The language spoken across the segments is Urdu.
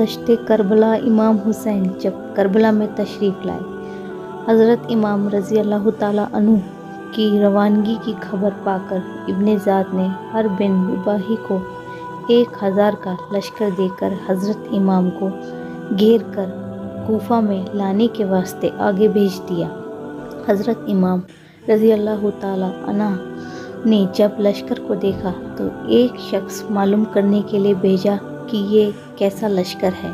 دشت کربلا امام حسین جب کربلا میں تشریف لائے، حضرت امام رضی اللہ تعالیٰ عنہ کی روانگی کی خبر پا کر ابن زیاد نے ہر بن رباحی کو 1000 کا لشکر دے کر حضرت امام کو گھیر کر کوفہ میں لانے کے واسطے آگے بھیج دیا۔ حضرت امام رضی اللہ تعالیٰ عنہ نے جب لشکر کو دیکھا تو ایک شخص معلوم کرنے کے لیے بھیجا کہ یہ کیسا لشکر ہے۔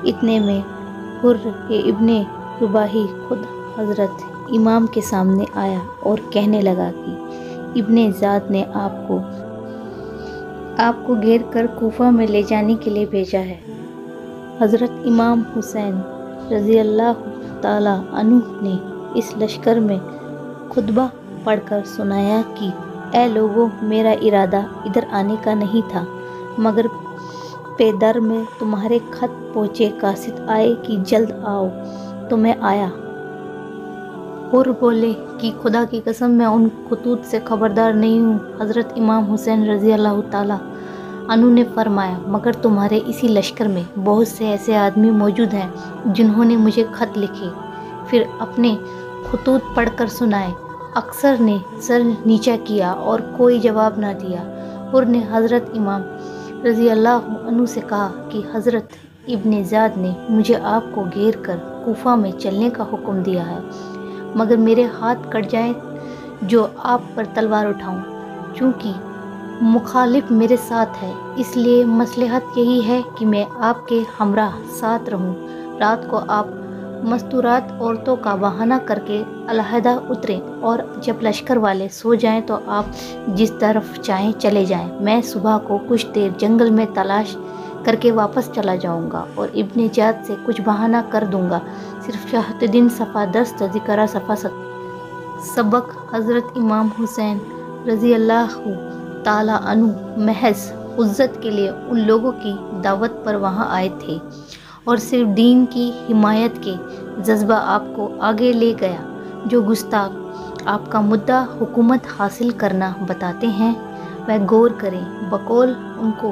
اتنے میں حر ابن رباحی خود حضرت امام کے سامنے آیا اور کہنے لگا کہ ابن زیاد نے آپ کو گھیر کر کوفہ میں لے جانے کے لیے بھیجا ہے۔ حضرت امام حسین رضی اللہ تعالیٰ عنہ نے اس لشکر میں خطبہ پڑھ کر سنایا کہ اے لوگو، میرا ارادہ ادھر آنے کا نہیں تھا، مگر پے در میں تمہارے خط پہنچے، قاصد آئے کہ جلد آؤ تو میں آیا۔ حر بولے کہ خدا کی قسم میں ان خطوط سے خبردار نہیں ہوں۔ حضرت امام حسین رضی اللہ تعالیٰ عنہ نے فرمایا، مگر تمہارے اسی لشکر میں بہت سے ایسے آدمی موجود ہیں جنہوں نے مجھے خط لکھے، پھر اپنے خطوط پڑھ کر سنائے۔ اکثر نے سر نیچا کیا اور کوئی جواب نہ دیا۔ حر نے حضرت امام رضی اللہ عنہ سے کہا کہ حضرت ابن زیاد نے مجھے آپ کو گھیر کر کوفہ میں چلنے کا حکم دیا ہے، مگر میرے ہاتھ کٹ جائیں جو آپ پر تلوار اٹھاؤں۔ چونکہ مخالف میرے ساتھ ہے، اس لیے مصلحت یہی ہے کہ میں آپ کے ہمراہ ساتھ رہوں۔ رات کو آپ مستورات عورتوں کا بہانہ کر کے علیحدہ اتریں، اور جب لشکر والے سو جائیں تو آپ جس طرف چاہیں چلے جائیں۔ میں صبح کو کچھ دیر جنگل میں تلاش کر کے واپس چلا جاؤں گا اور ابن زیاد سے کچھ بہانہ کر دوں گا۔ صرف شہد دن صفحہ 10 تذکرہ صفحہ 7۔ سبق: حضرت امام حسین رضی اللہ تعالیٰ عنہ محض عزت کے لیے ان لوگوں کی دعوت پر وہاں آئے تھے، اور صرف دین کی حمایت کے جذبہ آپ کو آگے لے گیا۔ جو گستاخ آپ کا مدعا حکومت حاصل کرنا بتاتے ہیں، وہ غور کریں۔ بقول ان کو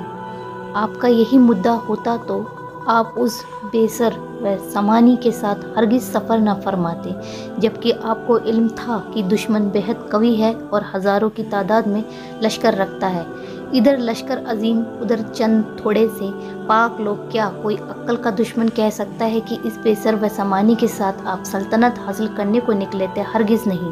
آپ کا یہی مدعا ہوتا تو آپ اس بے سر و سامانی کے ساتھ ہرگز سفر نہ فرماتے، جبکہ آپ کو علم تھا کہ دشمن بہت قوی ہے اور ہزاروں کی تعداد میں لشکر رکھتا ہے۔ ادھر لشکر عظیم، ادھر چند تھوڑے سے پاک لوگ۔ کیا کوئی عقل کا دشمن کہہ سکتا ہے کہ اس بے سر و سامانی کے ساتھ آپ سلطنت حاصل کرنے کو نکلے تھے؟ ہرگز نہیں،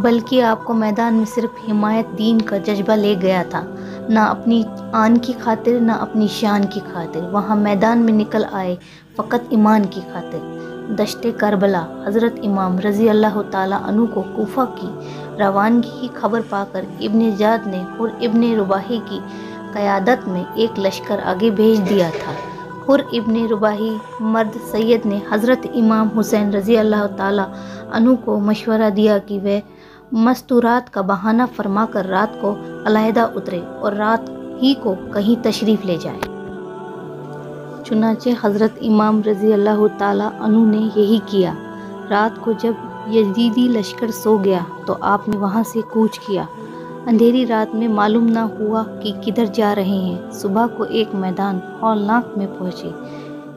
بلکہ آپ کو میدان میں صرف حمایت دین کا جذبہ لے گیا تھا، نہ اپنی آن کی خاطر نہ اپنی شان کی خاطر۔ وہاں میدان میں نکل آئے فقط ایمان کی خاطر۔ دشت کربلا حضرت امام رضی اللہ تعالیٰ عنہ کو کوفہ کی روانگی کی خبر پا کر ابن زیاد نے حر ابن رباحی کی قیادت میں ایک لشکر آگے بھیج دیا تھا۔ حر ابن رباحی مرد سید نے حضرت امام حسین رضی اللہ تعالیٰ عنہ کو مشورہ دیا کہ وہ مستورات کا بہانہ فرما کر رات کو علیحدہ اترے اور رات ہی کو کہیں تشریف لے جائے۔ چنانچہ حضرت امام رضی اللہ تعالیٰ عنہ نے یہی کیا۔ رات کو جب یزیدی لشکر سو گیا تو آپ نے وہاں سے کوچ کیا۔ اندھیری رات میں معلوم نہ ہوا کہ کدھر جا رہے ہیں۔ صبح کو ایک میدان ہولناک میں پہنچے۔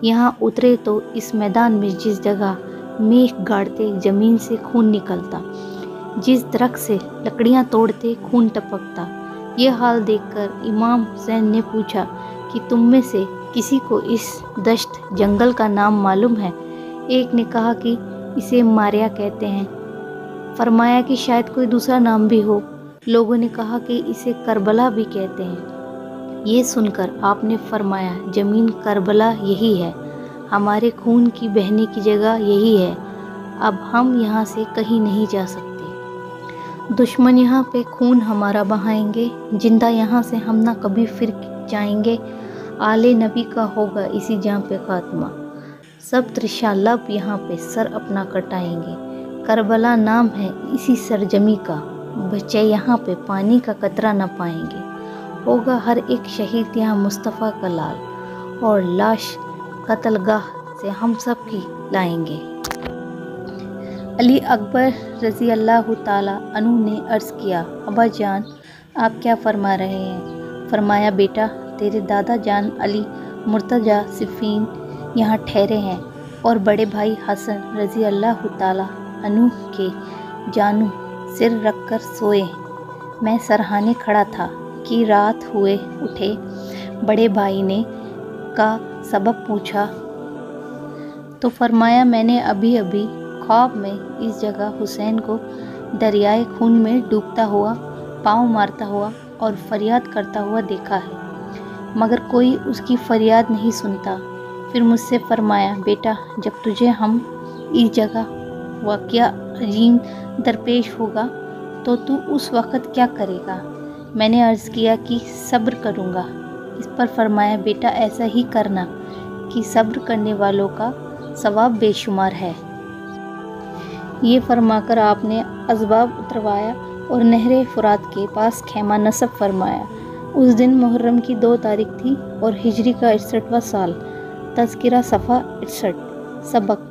یہاں اترے تو اس میدان میں جس جگہ میخ گاڑتے زمین سے خون نکلتا، جس درخت سے لکڑیاں توڑتے خون ٹپکتا۔ یہ حال دیکھ کر امام حسین نے پوچھا کہ تم میں سے کسی کو اس دشت جنگل کا نام معلوم ہے؟ ایک نے کہا کہ اسے ماریا کہتے ہیں۔ فرمایا کہ شاید کوئی دوسرا نام بھی ہو۔ لوگوں نے کہا کہ اسے کربلا بھی کہتے ہیں۔ یہ سن کر آپ نے فرمایا، زمین کربلا یہی ہے، ہمارے خون کی بہنے کی جگہ یہی ہے۔ اب ہم یہاں سے کہیں نہیں جا سکتے۔ دشمن یہاں پہ خون ہمارا بہائیں گے، زندہ یہاں سے ہم نہ کبھی پھر جائیں گے۔ آل نبی کا ہوگا اسی جہاں پہ خاتمہ، سب ترشا لب یہاں پہ سر اپنا کٹائیں گے۔ کربلا نام ہے اسی سرزمیں کا، بچے یہاں پہ پانی کا قطرہ نہ پائیں گے۔ ہوگا ہر ایک شہید یہاں مصطفیٰ کا لال، اور لاش قتل گاہ سے ہم سب کی لائیں گے۔ علی اکبر رضی اللہ تعالیٰ عنہ نے عرض کیا، ابا جان آپ کیا فرما رہے ہیں؟ فرمایا، بیٹا تیرے دادا جان علی مرتضیٰ صفین یہاں ٹھہرے ہیں اور بڑے بھائی حسن رضی اللہ تعالیٰ عنہ کے جانوں سر رکھ کر سوئے ہیں۔ میں سرہانے کھڑا تھا کہ رات ہوئے اٹھے۔ بڑے بھائی نے کا سبب پوچھا تو فرمایا میں نے ابھی ابھی خواب میں اس جگہ حسین کو دریائے خون میں ڈوبتا ہوا، پاؤں مارتا ہوا اور فریاد کرتا ہوا دیکھا ہے، مگر کوئی اس کی فریاد نہیں سنتا۔ پھر مجھ سے فرمایا بیٹا، جب تجھے ہم اس جگہ واقعہ عظیم درپیش ہوگا تو اس وقت کیا کرے گا؟ میں نے عرض کیا کہ صبر کروں گا۔ اس پر فرمایا بیٹا ایسا ہی کرنا کہ صبر کرنے والوں کا ثواب بے شمار ہے۔ یہ فرما کر آپ نے اسباب اتروایا اور نہر فرات کے پاس خیمہ نصب فرمایا۔ اس دن محرم کی 2 تاریخ تھی اور ہجری کا 61واں سال۔ تذکرہ صفحہ 68۔ سبق: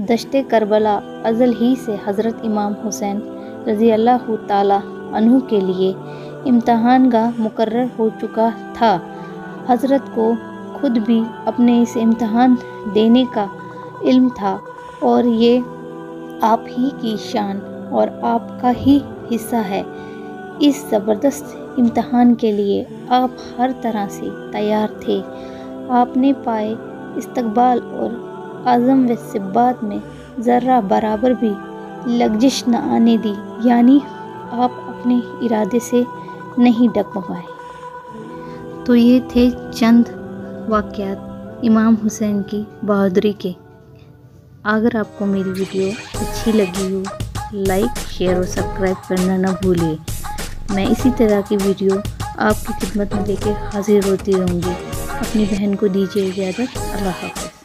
دشت کربلا ازل ہی سے حضرت امام حسین رضی اللہ تعالیٰ عنہ کے لیے امتحان گاہ مقرر ہو چکا تھا۔ حضرت کو خود بھی اپنے اس امتحان دینے کا علم تھا اور یہ آپ ہی کی شان اور آپ کا ہی حصہ ہے۔ اس زبردست امتحان کے لیے آپ ہر طرح سے تیار تھے۔ آپ نے پائے استقبال اور عزم و ثبات میں ذرہ برابر بھی لغزش نہ آنے دی، یعنی آپ اپنے ارادے سے نہیں ڈگمگائے۔ تو یہ تھے چند واقعات امام حسین کی بہادری کے۔ اگر آپ کو میری ویڈیو اچھی لگی ہو، لائک، شیئر اور سبسکرائب کرنا نہ بھولیے۔ میں اسی طرح کی ویڈیو آپ کی خدمت میں لے کے حاضر ہوتی رہوں گی۔ اپنی بہن کو دیجیے اجازت۔ اللہ حافظ۔